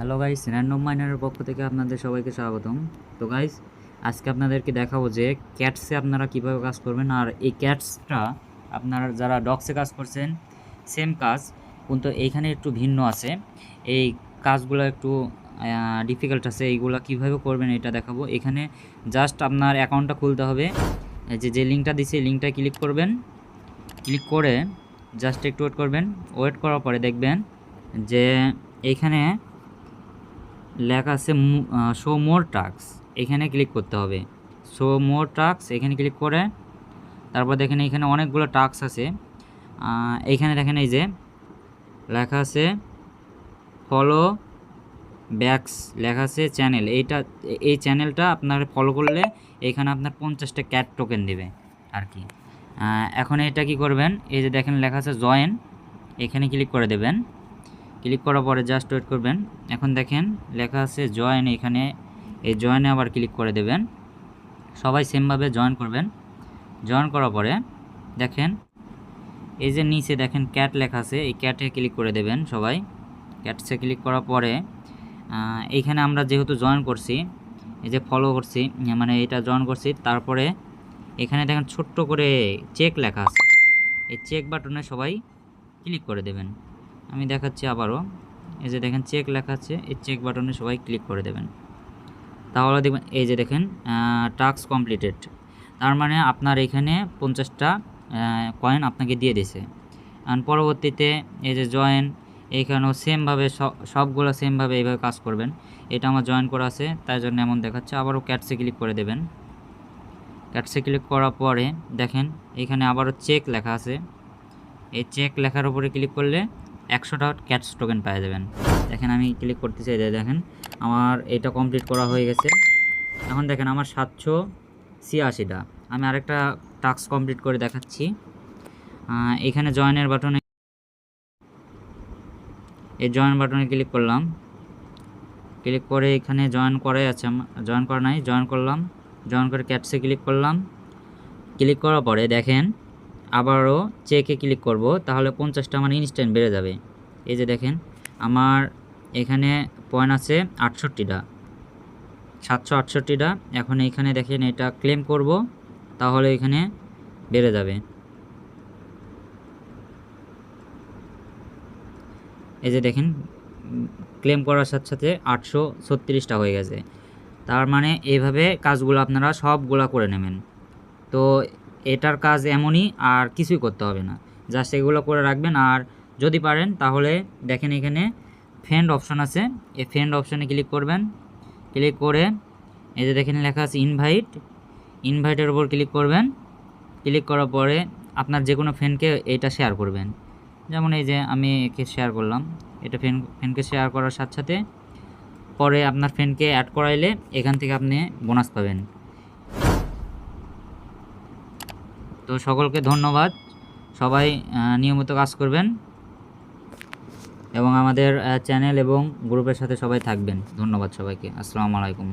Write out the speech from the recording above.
Hello guys, random মাইনারের পক্ষ থেকে আপনাদের সবাইকে স্বাগতম। তো গাইস, আজকে আপনাদেরকে দেখাবো যে ক্যাটসে আপনারা কিভাবে কাজ করবেন। আর এই ক্যাটসটা আপনারা যারা ডগসে কাজ করছেন সেম কাজ, কিন্তু এইখানে একটু ভিন্ন আছে। এই কাজগুলো একটু ডিফিকাল্ট আছে। এইগুলো কিভাবে করবেন এটা দেখাবো। এখানে জাস্ট আপনার অ্যাকাউন্টটা খুলতে হবে। যে লিঙ্কটা দিছি এই লিঙ্কটা ক্লিক করবেন। ক্লিক করে জাস্ট একটু ওয়েট করবেন। ওয়েট করার পরে দেখবেন যে এইখানে লেখা আছে শো মোর টাস্ক, এখানে ক্লিক করতে হবে। শো মোর টাস্ক এখানে ক্লিক করে তারপর দেখেন এখানে অনেকগুলো টাস্ক আছে। এইখানে দেখেন এই যে লেখা আছে ফলো ব্যাকস, লেখা আছে চ্যানেল। এই চ্যানেলটা আপনার ফলো করলে এখানে আপনার 50টা ক্যাট টোকেন দেবে আর কি। এখন এটা কি করবেন, এই যে দেখেন লেখা আছে জয়েন, এখানে ক্লিক করে দেবেন। ক্লিক করার পরে জাস্ট ওয়েট করবেন। এখন দেখেন লেখা আছে জয়েন, এখানে এই জয়েনে আবার ক্লিক করে দেবেন। সবাই সেমভাবে জয়েন করবেন। জয়েন করার পরে দেখেন এই যে নিচে দেখেন ক্যাট লেখা আছে, এই ক্যাটে ক্লিক করে দেবেন সবাই। ক্যাটসে ক্লিক করার পরে এইখানে আমরা যেহেতু জয়েন করছি, এই যে ফলো করছি, মানে এটা জয়েন করছি, তারপরে এখানে দেখেন ছোট্ট করে চেক লেখা আছে, এই চেক বাটনে সবাই ক্লিক করে দেবেন। আমি দেখাচ্ছি আবারও, এই যে দেখেন চেক লেখা আছে, এই চেক বাটনে সবাই ক্লিক করে দেবেন। তাহলে দেখবেন এই যে দেখেন টাস্ক কমপ্লিটেড, তার মানে আপনার এখানে 50টা কয়েন আপনাকে দিয়ে দিয়েছে। আর পরবর্তীতে এই যে জয়েন, এইখানেও সেমভাবে সবগুলো সেমভাবে এইভাবে কাজ করবেন। এটা আমার জয়েন করা আছে তাই জন্য এমন দেখাচ্ছে। আবারও ক্যাটসে ক্লিক করে দেবেন। ক্যাটসে ক্লিক করার পরে দেখেন এখানে আবারও চেক লেখা আছে, এই চেক লেখার উপরে ক্লিক করলে 100টা ক্যাটস টোকেন পাওয়া যাবেন। দেখেন আমি ক্লিক করতেছি, দেখেন আমার এটা কমপ্লিট করা হয়ে গেছে। এখন দেখেন আমার 786টা। আমি আরেকটা টাস্ক কমপ্লিট করে দেখাচ্ছি। এখানে জয়েনের বাটনে, এই জয়েন বাটনে ক্লিক করলাম। ক্লিক করে এখানে জয়েন করাই আছে, জয়েন করা নাই, জয়েন করলাম। জয়েন করে ক্যাটসে ক্লিক করলাম। ক্লিক করার পরে দেখেন আবারও চেকে ক্লিক করব, তাহলে 50টা আমার ইনস্ট্যান্ট বেড়ে যাবে। এই যে দেখেন আমার এখানে পয়েন্ট আছে 68টা, 768টা। এখন এইখানে দেখেন এটা ক্লেম করব, তাহলে এখানে বেড়ে যাবে। এই যে দেখেন ক্লেম করার সাথে সাথে 836টা হয়ে গেছে। তার মানে এইভাবে কাজগুলো আপনারা সবগুলা করে নেবেন। তো এটার কাজ এমনই, আর কিছুই করতে হবে না, জাস্ট এগুলো করে রাখবেন। আর যদি পারেন তাহলে দেখেন এখানে ফ্রেন্ড অপশন আছে, এই ফ্রেন্ড অপশানে ক্লিক করবেন। ক্লিক করে এই যে দেখেন লেখা আছে ইনভাইট, ইনভাইটের উপর ক্লিক করবেন। ক্লিক করার পরে আপনার যে কোনো ফ্রেন্ডকে এইটা শেয়ার করবেন। যেমন এই যে আমি একে শেয়ার করলাম, এটা ফ্রেন্ডকে শেয়ার করার সাথে সাথে পরে আপনার ফ্রেন্ডকে অ্যাড করাইলে এখান থেকে আপনি বোনাস পাবেন। তো সকলকে ধন্যবাদ, সবাই নিয়মিত কাজ করবেন এবং আমাদের চ্যানেল এবং গ্রুপের সাথে সবাই থাকবেন। ধন্যবাদ সবাইকে, আসসালামু আলাইকুম।